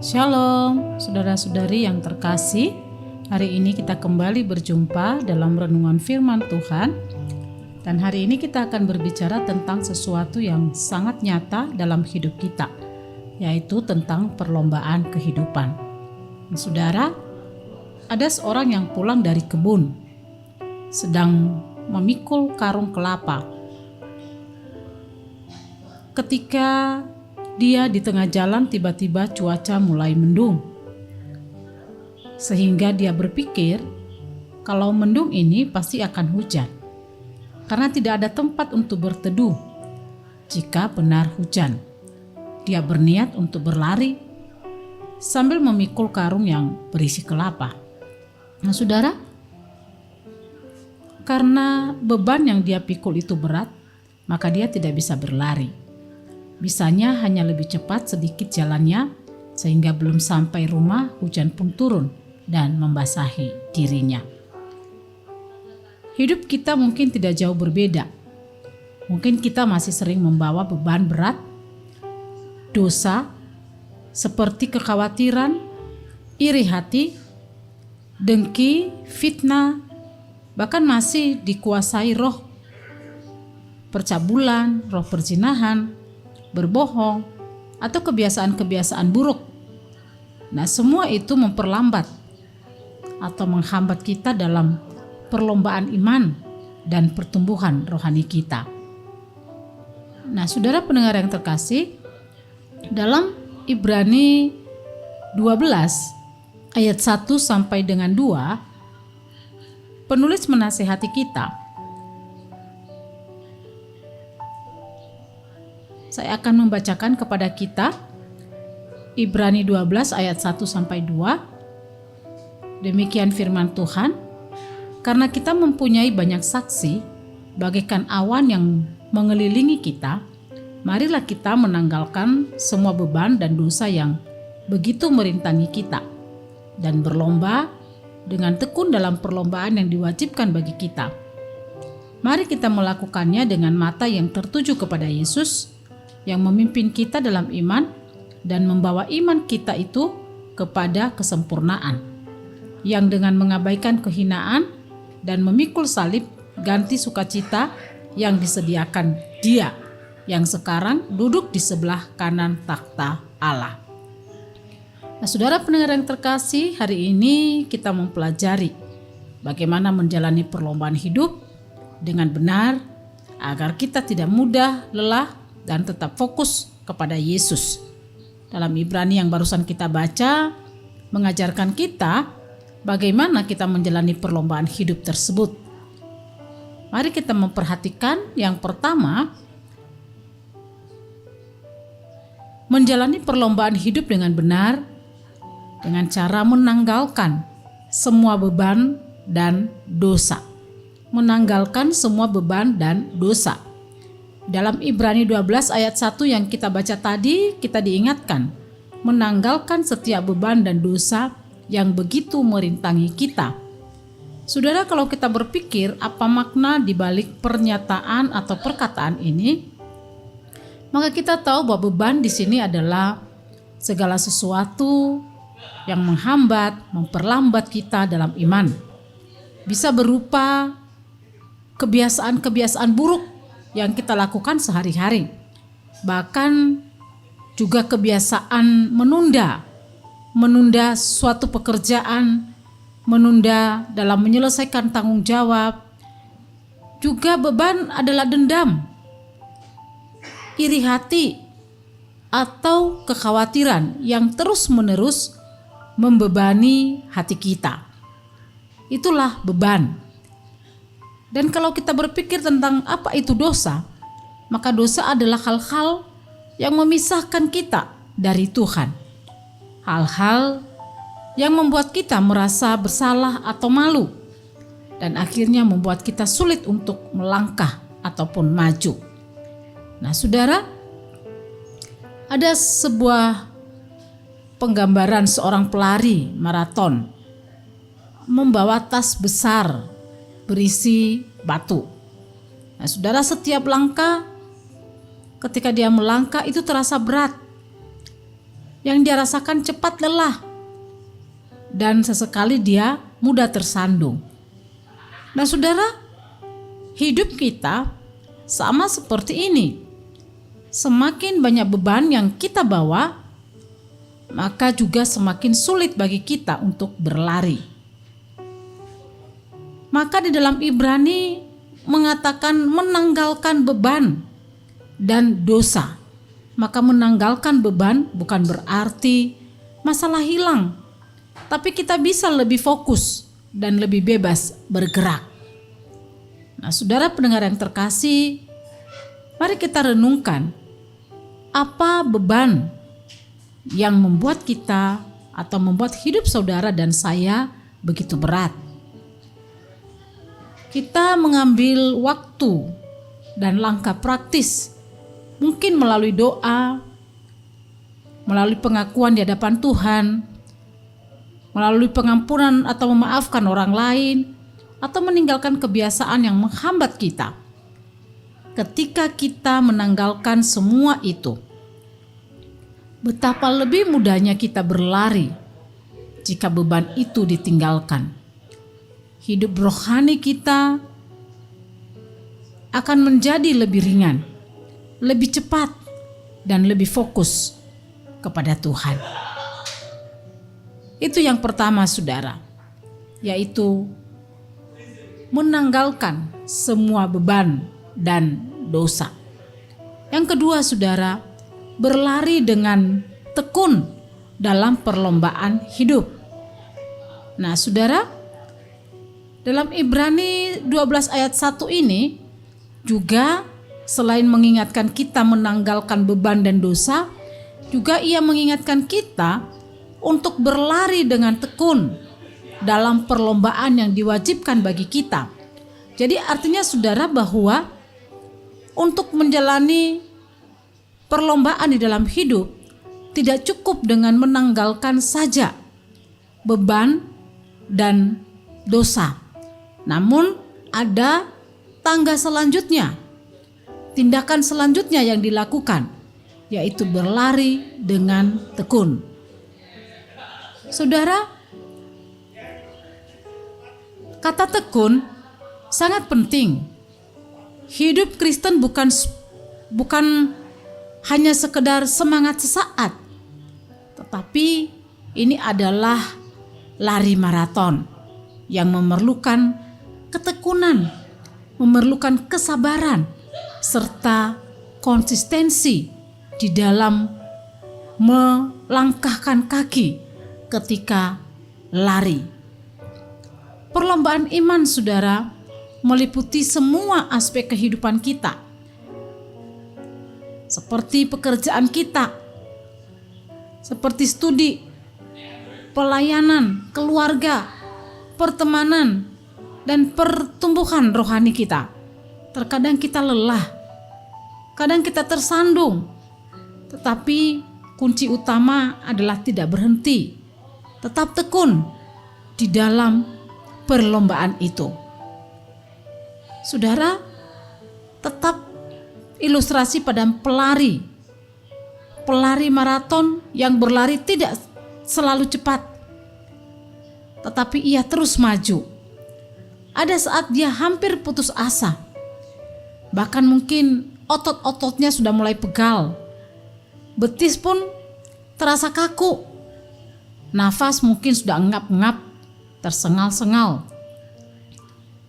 Shalom, saudara-saudari yang terkasih. Hari ini kita kembali berjumpa dalam renungan firman Tuhan. Dan hari ini kita akan berbicara tentang sesuatu yang sangat nyata dalam hidup kita, yaitu tentang perlombaan kehidupan. Saudara, ada seorang yang pulang dari kebun, sedang memikul karung kelapa. Ketika dia di tengah jalan, tiba-tiba cuaca mulai mendung. Sehingga dia berpikir kalau mendung ini pasti akan hujan. Karena tidak ada tempat untuk berteduh jika benar hujan. Dia berniat untuk berlari sambil memikul karung yang berisi kelapa. Nah, saudara, karena beban yang dia pikul itu berat, maka dia tidak bisa berlari. Bisanya hanya lebih cepat sedikit jalannya, sehingga belum sampai rumah hujan pun turun dan membasahi dirinya. Hidup kita mungkin tidak jauh berbeda. Mungkin kita masih sering membawa beban berat, dosa, seperti kekhawatiran, iri hati, dengki, fitnah, bahkan masih dikuasai roh percabulan, roh perzinahan, berbohong, atau kebiasaan-kebiasaan buruk. Nah, semua itu memperlambat atau menghambat kita dalam perlombaan iman dan pertumbuhan rohani kita. Nah, saudara pendengar yang terkasih, dalam Ibrani 12 ayat 1 sampai dengan 2, penulis menasihati kita. Saya akan membacakan kepada kita Ibrani 12 ayat 1 sampai 2. Demikian firman Tuhan. Karena kita mempunyai banyak saksi bagaikan awan yang mengelilingi kita, marilah kita menanggalkan semua beban dan dosa yang begitu merintangi kita, dan berlomba dengan tekun dalam perlombaan yang diwajibkan bagi kita. Mari kita melakukannya dengan mata yang tertuju kepada Yesus, yang memimpin kita dalam iman dan membawa iman kita itu kepada kesempurnaan, yang dengan mengabaikan kehinaan dan memikul salib ganti sukacita yang disediakan Dia yang sekarang duduk di sebelah kanan takhta Allah. Nah, saudara pendengar yang terkasih, hari ini kita mempelajari bagaimana menjalani perlombaan hidup dengan benar agar kita tidak mudah lelah dan tetap fokus kepada Yesus. Dalam Ibrani yang barusan kita baca, mengajarkan kita bagaimana kita menjalani perlombaan hidup tersebut. Mari kita memperhatikan yang pertama, menjalani perlombaan hidup dengan benar dengan cara menanggalkan semua beban dan dosa. Menanggalkan semua beban dan dosa. Dalam Ibrani 12 ayat 1 yang kita baca tadi, kita diingatkan menanggalkan setiap beban dan dosa yang begitu merintangi kita. Saudara, kalau kita berpikir apa makna di balik pernyataan atau perkataan ini, maka kita tahu bahwa beban di sini adalah segala sesuatu yang menghambat, memperlambat kita dalam iman. Bisa berupa kebiasaan-kebiasaan buruk yang kita lakukan sehari-hari. Bahkan juga kebiasaan menunda suatu pekerjaan, menunda dalam menyelesaikan tanggung jawab. Juga beban adalah dendam, iri hati, atau kekhawatiran yang terus-menerus membebani hati kita. Itulah beban. Dan kalau kita berpikir tentang apa itu dosa, maka dosa adalah hal-hal yang memisahkan kita dari Tuhan. Hal-hal yang membuat kita merasa bersalah atau malu, dan akhirnya membuat kita sulit untuk melangkah ataupun maju. Nah, saudara, ada sebuah penggambaran seorang pelari maraton membawa tas besar berisi batu. Nah, saudara, setiap langkah ketika dia melangkah itu terasa berat. yang dia rasakan cepat lelah dan sesekali dia mudah tersandung. Nah saudara, hidup kita sama seperti ini. Semakin banyak beban yang kita bawa, maka juga semakin sulit bagi kita untuk berlari. Maka di dalam Ibrani mengatakan menanggalkan beban dan dosa. Maka menanggalkan beban bukan berarti masalah hilang, tapi kita bisa lebih fokus dan lebih bebas bergerak. Nah, saudara pendengar yang terkasih, mari kita renungkan apa beban yang membuat kita atau membuat hidup saudara dan saya begitu berat. Kita mengambil waktu dan langkah praktis, mungkin melalui doa, melalui pengakuan di hadapan Tuhan, melalui pengampunan atau memaafkan orang lain, atau meninggalkan kebiasaan yang menghambat kita. Ketika kita menanggalkan semua itu, betapa lebih mudahnya kita berlari jika beban itu ditinggalkan. Hidup rohani kita akan menjadi lebih ringan, lebih cepat, dan lebih fokus kepada Tuhan. Itu yang pertama saudara, yaitu menanggalkan semua beban dan dosa. Yang kedua saudara, berlari dengan tekun dalam perlombaan hidup. Nah saudara, dalam Ibrani 12 ayat 1 ini juga selain mengingatkan kita menanggalkan beban dan dosa, juga ia mengingatkan kita untuk berlari dengan tekun dalam perlombaan yang diwajibkan bagi kita. Jadi artinya saudara bahwa untuk menjalani perlombaan di dalam hidup tidak cukup dengan menanggalkan saja beban dan dosa. Namun ada tangga selanjutnya, tindakan selanjutnya yang dilakukan, yaitu berlari dengan tekun. Saudara, kata tekun sangat penting. Hidup Kristen bukan hanya sekedar semangat sesaat, tetapi ini adalah lari maraton yang memerlukan ketekunan, memerlukan kesabaran, serta konsistensi di dalam melangkahkan kaki ketika lari. Perlombaan iman saudara meliputi semua aspek kehidupan kita, seperti pekerjaan kita, seperti studi, pelayanan, keluarga, pertemanan, dan pertumbuhan rohani kita. Terkadang kita lelah, kadang kita tersandung, tetapi kunci utama adalah tidak berhenti, tetap tekun di dalam perlombaan itu. Saudara, tetap ilustrasi pada pelari maraton yang berlari tidak selalu cepat, tetapi ia terus maju. Ada saat dia hampir putus asa, bahkan mungkin otot-ototnya sudah mulai pegal, betis pun terasa kaku, nafas mungkin sudah engap-engap, tersengal-sengal.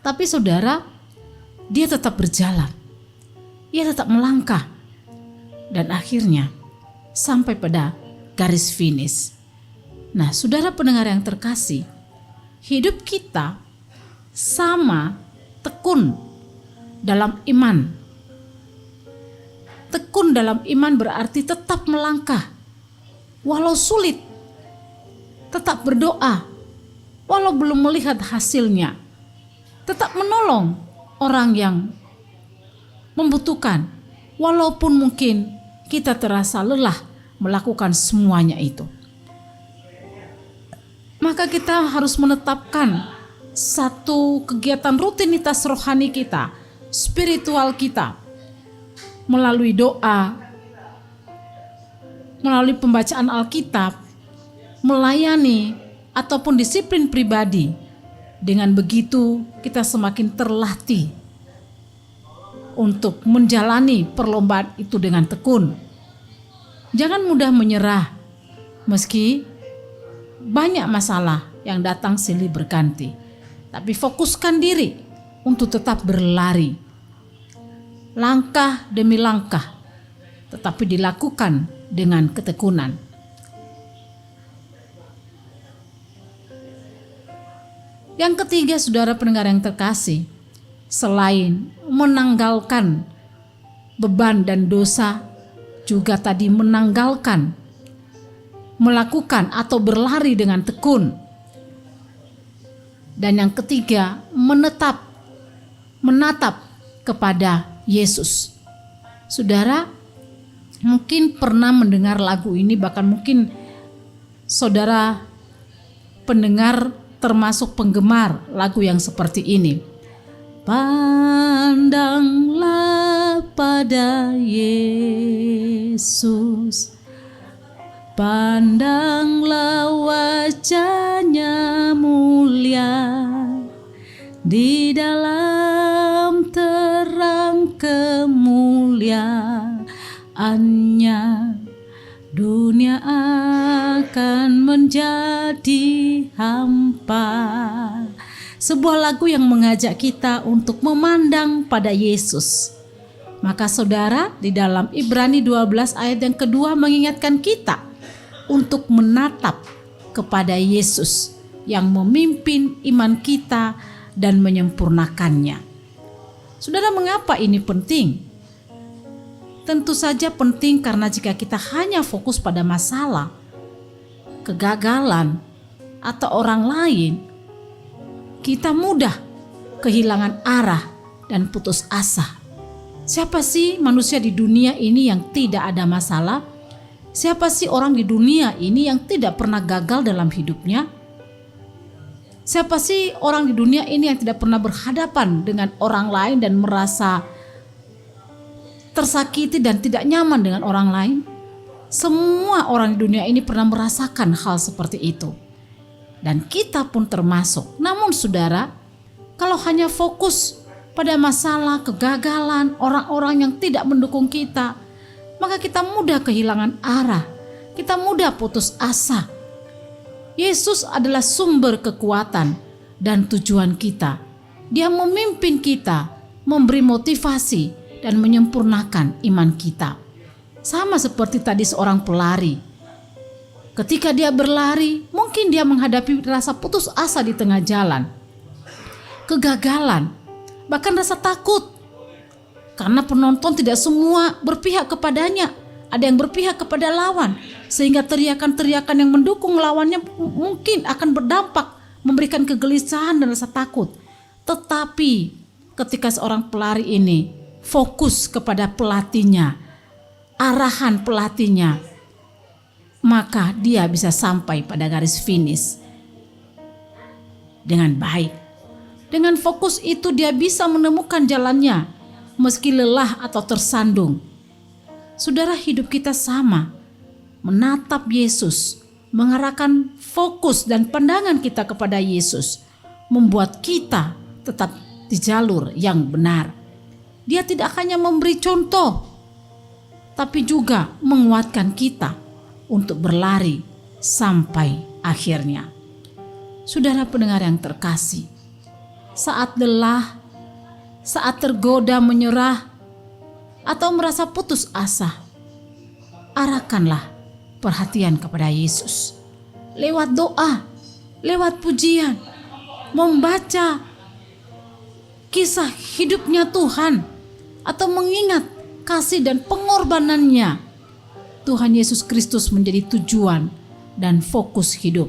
Tapi saudara, dia tetap berjalan, ia tetap melangkah, dan akhirnya sampai pada garis finish. Nah, saudara pendengar yang terkasih, hidup kita sama tekun dalam iman. Tekun dalam iman berarti tetap melangkah, walau sulit, tetap berdoa, walau belum melihat hasilnya, tetap menolong orang yang membutuhkan, walaupun mungkin kita terasa lelah melakukan semuanya itu. Maka kita harus menetapkan satu kegiatan rutinitas rohani kita, spiritual kita, melalui doa, melalui pembacaan Alkitab, melayani, ataupun disiplin pribadi. Dengan begitu kita semakin terlatih untuk menjalani perlombaan itu dengan tekun. Jangan mudah menyerah meski banyak masalah yang datang silih berganti. Tapi fokuskan diri untuk tetap berlari. Langkah demi langkah, tetapi dilakukan dengan ketekunan. Yang ketiga, saudara pendengar yang terkasih, selain menanggalkan beban dan dosa, juga tadi menanggalkan, melakukan atau berlari dengan tekun. Dan yang ketiga, menatap kepada Yesus. Saudara mungkin pernah mendengar lagu ini, bahkan mungkin saudara pendengar termasuk penggemar lagu yang seperti ini. Pandanglah pada Yesus, pandanglah wajahnya mulia, di dalam terang kemuliaannya dunia akan menjadi hampa. Sebuah lagu yang mengajak kita untuk memandang pada Yesus. Maka saudara, di dalam Ibrani 12 ayat yang kedua mengingatkan kita untuk menatap kepada Yesus yang memimpin iman kita dan menyempurnakannya. Saudara, mengapa ini penting? Tentu saja penting karena jika kita hanya fokus pada masalah, kegagalan, atau orang lain, kita mudah kehilangan arah dan putus asa. Siapa sih manusia di dunia ini yang tidak ada masalah? Siapa sih orang di dunia ini yang tidak pernah gagal dalam hidupnya? Siapa sih orang di dunia ini yang tidak pernah berhadapan dengan orang lain dan merasa tersakiti dan tidak nyaman dengan orang lain? Semua orang di dunia ini pernah merasakan hal seperti itu. Dan kita pun termasuk. Namun saudara, kalau hanya fokus pada masalah, kegagalan, orang-orang yang tidak mendukung kita, maka kita mudah kehilangan arah. Kita mudah putus asa. Yesus adalah sumber kekuatan dan tujuan kita. Dia memimpin kita, memberi motivasi, dan menyempurnakan iman kita. Sama seperti tadi seorang pelari. Ketika dia berlari, mungkin dia menghadapi rasa putus asa di tengah jalan, kegagalan, bahkan rasa takut. Karena penonton tidak semua berpihak kepadanya, ada yang berpihak kepada lawan, sehingga teriakan-teriakan yang mendukung lawannya mungkin akan berdampak, memberikan kegelisahan dan rasa takut. Tetapi ketika seorang pelari ini fokus kepada pelatihnya, arahan pelatihnya, maka dia bisa sampai pada garis finish dengan baik. Dengan fokus itu dia bisa menemukan jalannya meski lelah atau tersandung. Saudara, hidup kita sama. Menatap Yesus, mengarahkan fokus dan pandangan kita kepada Yesus, membuat kita tetap di jalur yang benar. Dia tidak hanya memberi contoh, tapi juga menguatkan kita untuk berlari sampai akhirnya. Saudara pendengar yang terkasih, saat lelah, saat tergoda menyerah, atau merasa putus asa, arahkanlah perhatian kepada Yesus. Lewat doa, lewat pujian, membaca kisah hidupnya Tuhan, atau mengingat kasih dan pengorbanannya, Tuhan Yesus Kristus menjadi tujuan dan fokus hidup,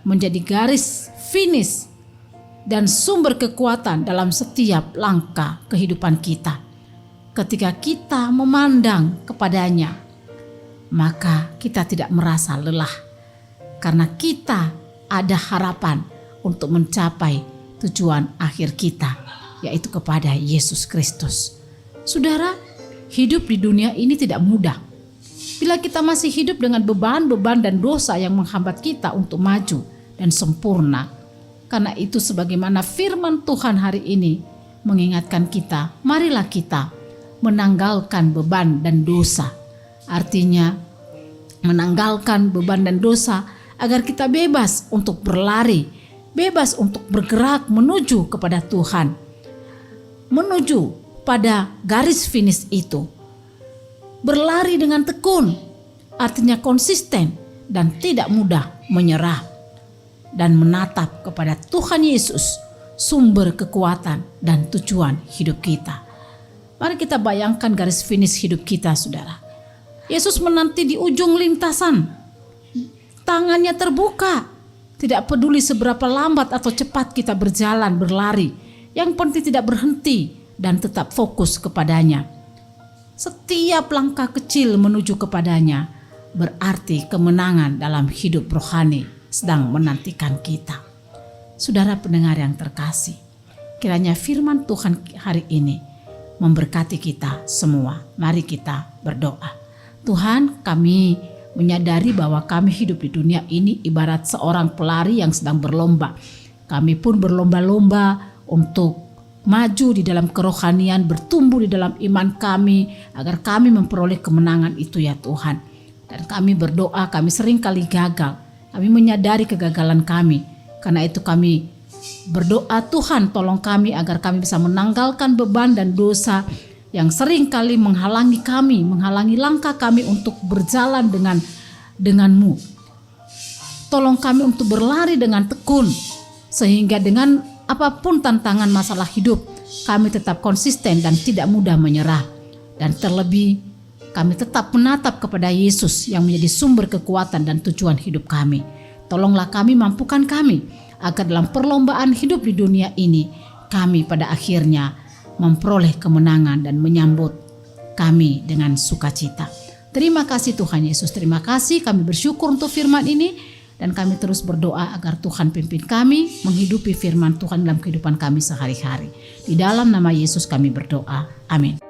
menjadi garis finish dan sumber kekuatan dalam setiap langkah kehidupan kita. Ketika kita memandang kepadanya, maka kita tidak merasa lelah, karena kita ada harapan untuk mencapai tujuan akhir kita, yaitu kepada Yesus Kristus. Saudara, hidup di dunia ini tidak mudah. Bila kita masih hidup dengan beban-beban dan dosa yang menghambat kita untuk maju dan sempurna. Karena itu sebagaimana firman Tuhan hari ini mengingatkan kita, marilah kita menanggalkan beban dan dosa. Artinya menanggalkan beban dan dosa agar kita bebas untuk berlari, bebas untuk bergerak menuju kepada Tuhan, menuju pada garis finish itu. Berlari dengan tekun, artinya konsisten dan tidak mudah menyerah, dan menatap kepada Tuhan Yesus, sumber kekuatan dan tujuan hidup kita. Mari kita bayangkan garis finish hidup kita, saudara. Yesus menanti di ujung lintasan, tangannya terbuka. Tidak peduli seberapa lambat atau cepat kita berjalan, berlari, yang penting tidak berhenti dan tetap fokus kepadanya. Setiap langkah kecil menuju kepadanya berarti kemenangan dalam hidup rohani sedang menantikan kita. Saudara pendengar yang terkasih, kiranya firman Tuhan hari ini memberkati kita semua. Mari kita berdoa. Tuhan, kami menyadari bahwa kami hidup di dunia ini ibarat seorang pelari yang sedang berlomba. Kami pun berlomba-lomba untuk maju di dalam kerohanian, bertumbuh di dalam iman kami, agar kami memperoleh kemenangan itu ya Tuhan. Dan kami berdoa, kami sering kali gagal. Kami menyadari kegagalan kami. Karena itu kami berdoa, Tuhan tolong kami agar kami bisa menanggalkan beban dan dosa yang sering kali menghalangi kami, menghalangi langkah kami untuk berjalan dengan-Mu. Tolong kami untuk berlari dengan tekun, sehingga dengan apapun tantangan masalah hidup, kami tetap konsisten dan tidak mudah menyerah. Dan terlebih, kami tetap menatap kepada Yesus yang menjadi sumber kekuatan dan tujuan hidup kami. Tolonglah kami, mampukan kami, agar dalam perlombaan hidup di dunia ini, kami pada akhirnya memperoleh kemenangan dan menyambut kami dengan sukacita. Terima kasih Tuhan Yesus, terima kasih, kami bersyukur untuk firman ini. Dan kami terus berdoa agar Tuhan pimpin kami menghidupi firman Tuhan dalam kehidupan kami sehari-hari. Di dalam nama Yesus kami berdoa. Amin.